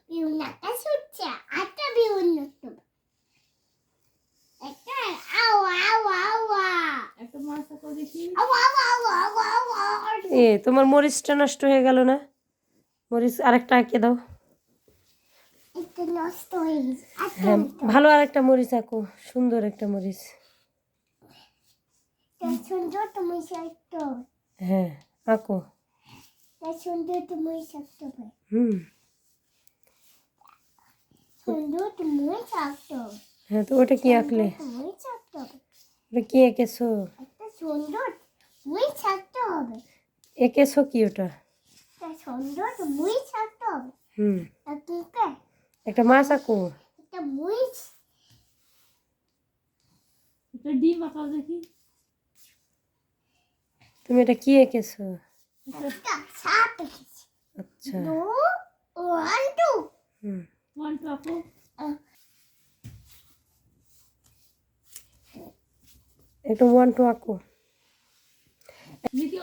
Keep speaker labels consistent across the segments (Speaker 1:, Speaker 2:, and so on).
Speaker 1: বিউনাটা সুচ্চা আটা বিউনটো একটা আও আও আও একটা মাছ কো দেখি আও আও আও আও আও
Speaker 2: এ তোমার মরিচটা নষ্ট হয়ে গেল না? মরিচ আরেকটা আঁকে দাও।
Speaker 1: এটা নষ্ট হয়ে গেছে
Speaker 2: হ্যাঁ, ভালো আরেকটা মরিচ আঁকো, সুন্দর একটা মরিচ।
Speaker 1: তা সুন্দর তুমি সাইতো
Speaker 2: হ্যাঁ, আঁকো।
Speaker 1: তা সুন্দর তুমি সাইতো সুন্দর তুমি সাইতো
Speaker 2: হ্যাঁ, তো ওটা কি আঁকলে?
Speaker 1: তুমি সাইতো
Speaker 2: ওটা কি এঁকেছো?
Speaker 1: একটা সুন্দর তুমি সাইতো হবে
Speaker 2: এঁকেছো কি ওটা?
Speaker 1: তা সুন্দর তুমি সাইতো হবে ঠিক আছে
Speaker 2: একটা মাছ আঁকো।
Speaker 1: এটা মুইছ
Speaker 3: এটা ডিম আঁকাও দেখি।
Speaker 2: তুমি এটা কি এঁকেছো?
Speaker 1: একটা সাপ এসেছে
Speaker 2: আচ্ছা।
Speaker 1: দু ওয়ান টু
Speaker 3: ওয়ান টু আঁকো।
Speaker 2: একটু 1 2 আঁকো।
Speaker 3: দেখি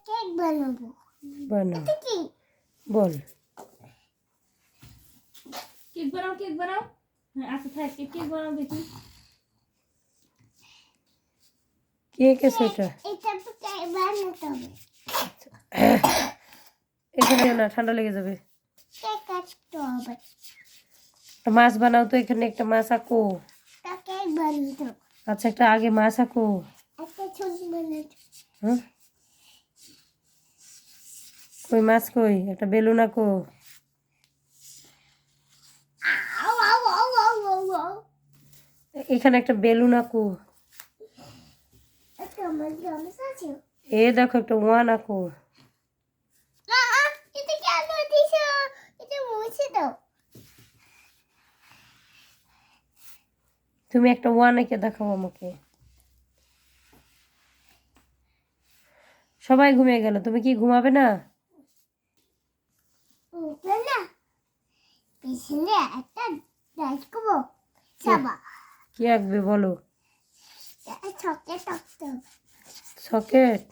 Speaker 1: কেক বানাবো
Speaker 2: বানাও,
Speaker 1: এটা কি
Speaker 2: বল।
Speaker 3: কেক বানাও, কেক বানাও। হ্যাঁ, আচ্ছা থাক, কেক বানাও দেখি।
Speaker 2: কি এঁকেছো এটা?
Speaker 1: এটা তো কেক বানাতে হবে
Speaker 2: এখানে না, ঠান্ডা লেগে যাবে।
Speaker 1: কেক কাটতে হবে
Speaker 2: একটা মাছ বানাও তো, এখানে একটা মাছ আঁকো।
Speaker 1: তা কেক বানাতে হবে
Speaker 2: আচ্ছা, একটা আগে মাছ আঁকো।
Speaker 1: একটা ছবি বানাতে
Speaker 2: হ্যাঁ, কই মাছ কই? একটা বেলুন আঁকো।
Speaker 1: আও আও আও আও আও আও
Speaker 2: এখানে একটা বেলুন আঁকো।
Speaker 1: এটা আমার জামা আছে
Speaker 2: এ দেখো, একটা 1 আঁকো।
Speaker 1: এটা কেন দিছো এটা মুছে দাও
Speaker 2: তুমি একটা 1 এঁকে দেখাও আমাকে। সবাই ঘুমিয়ে গেল, তুমি কি ঘুমাবে না?
Speaker 1: না পিছনে একটা দেখবো সাবা
Speaker 2: কি আঁকবে বলো?
Speaker 1: ছকে থাকতে হবে
Speaker 2: সকেট।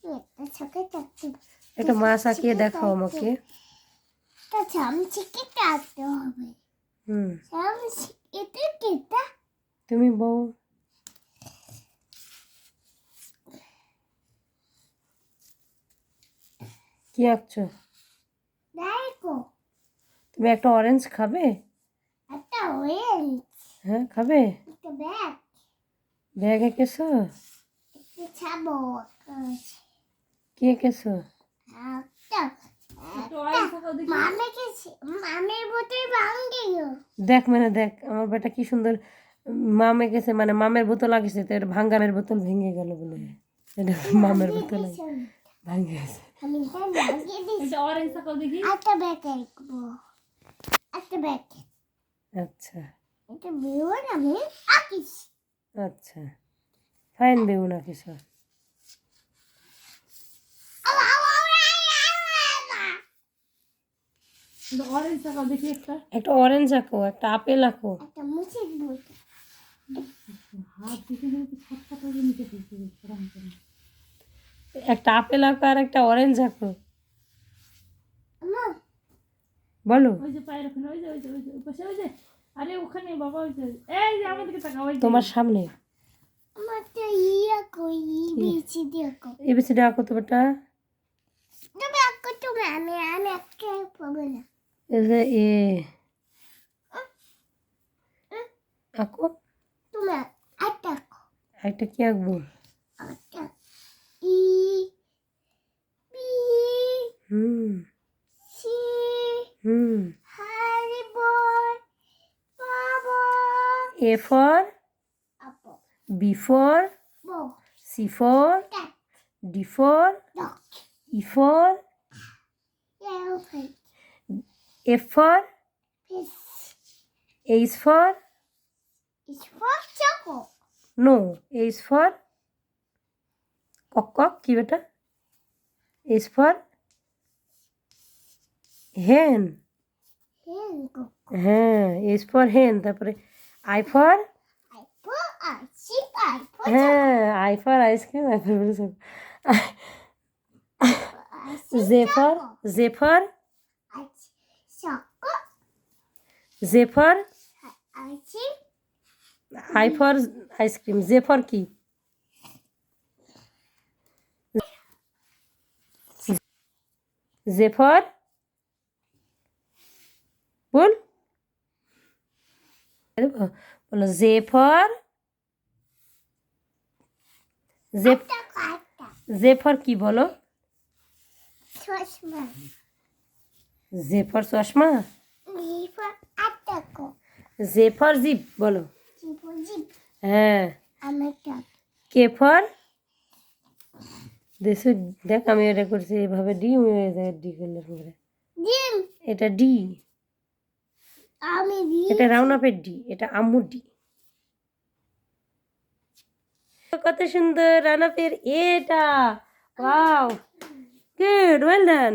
Speaker 1: একটা ছকে থাকতে হবে
Speaker 2: একটা মাছ আঁকিয়ে দেখাও আমাকে।
Speaker 1: তা চামচিকে কাটতে হবে চামচি এটা কেটা
Speaker 2: তুমি বউ। কি আঁকছো?
Speaker 1: দেখো
Speaker 2: তুমি একটা অরেঞ্জ খাবে?
Speaker 1: একটা অরেঞ্জ
Speaker 2: হ্যাঁ, খাবে।
Speaker 1: একটা ব্যাগ
Speaker 2: ব্যাগ এঁকেছো?
Speaker 1: একটা ছাবো
Speaker 2: কি এঁকেছো?
Speaker 1: একটা
Speaker 3: একটু অরেঞ্জ আঁকাও দেখি।
Speaker 1: মামে গেছে মামের বোতল ভাঙে গেল
Speaker 2: দেখ মানে দেখ, আমার বেটা কি সুন্দর মামে গেছে, মানে মামের বোতল লাগিয়েছে, তো এটা ভাঙ্গামের বোতল ভেঙে গেল বলে। এটা মামের বোতল ভাঙে গেছে।
Speaker 1: আমি এটা লাগিয়ে দিই
Speaker 3: এটা অরেঞ্জ আঁকাও দেখি।
Speaker 1: একটা ব্যাগ আঁকবো একটা ব্যাগ
Speaker 2: আচ্ছা
Speaker 1: এটা বিউন আমি আঁকিস
Speaker 2: আচ্ছা, ফাইন বেগুন আঁকিস।
Speaker 3: এটা অরেঞ্জ আঁকাও দেখি একটা।
Speaker 2: একটা অরেঞ্জ আঁকো, একটা আপেল আঁকো।
Speaker 1: একটা মুছে বই
Speaker 3: হাত দিতে দিতে ছটফট করে নিতে ফেলছে এরকম করে।
Speaker 2: একটা আপেল আঁকো আর একটা অরেঞ্জ আঁকো।
Speaker 1: আমা
Speaker 2: বলো।
Speaker 3: ওই যে পায়ের ওখানে, ওই যে ওই যে ওই যে ওই পাশে, ওই যে আরে ওখানে বাবা, ওই যে এই যে আমাদেরকে তাকাও, ওই যে
Speaker 2: তোমার সামনে
Speaker 1: আমার তো ইয়া কই বিচি দেখো
Speaker 2: এবিসিডি আঁকো তো বেটা।
Speaker 1: তুমি আঁকো তুমি আমি আঁকতে পাবো না
Speaker 2: এই যে এ আঁকো।
Speaker 1: তুমি আঁকো
Speaker 2: একটা কি আঁকবো?
Speaker 1: আঁকো ই বি সি হ্যারি বয় বাবা
Speaker 2: A for
Speaker 1: আপো
Speaker 2: B for
Speaker 1: বো
Speaker 2: C for
Speaker 1: cat
Speaker 2: D for
Speaker 1: dog
Speaker 2: E for
Speaker 1: elephant
Speaker 2: F for
Speaker 1: fish
Speaker 2: H for
Speaker 1: is for choco
Speaker 2: no, H for কক কি বেটা? H for hen।
Speaker 1: Hengo
Speaker 2: হ্যাঁ, H for hen। তারপরে I for
Speaker 1: I for I sheep I for
Speaker 2: হ্যাঁ, I for ice cream, I for জেফার জেফার
Speaker 1: Chocolate.
Speaker 2: জেফার
Speaker 1: Ice.
Speaker 2: I for ice cream জেফার কি জেফার বল বলো জেফার জেফার কি বলো
Speaker 1: Chashma.
Speaker 2: জেফার চশমা
Speaker 1: Liver atako.
Speaker 2: জেফার জিপ বলো
Speaker 1: Jib.
Speaker 2: হ্যাঁ
Speaker 1: Amata.
Speaker 2: কেফার দেশে দেখ আমি এটা করছি এভাবে ডি ডি করলে পরে
Speaker 1: Jim.
Speaker 2: এটা ডি
Speaker 1: Ami di.
Speaker 2: এটা রাউন্ড আপের ডি এটা আম্মুর ডি কত সুন্দর রাউন্ড আপের এটা ওয়াও গুড ওয়েল ডান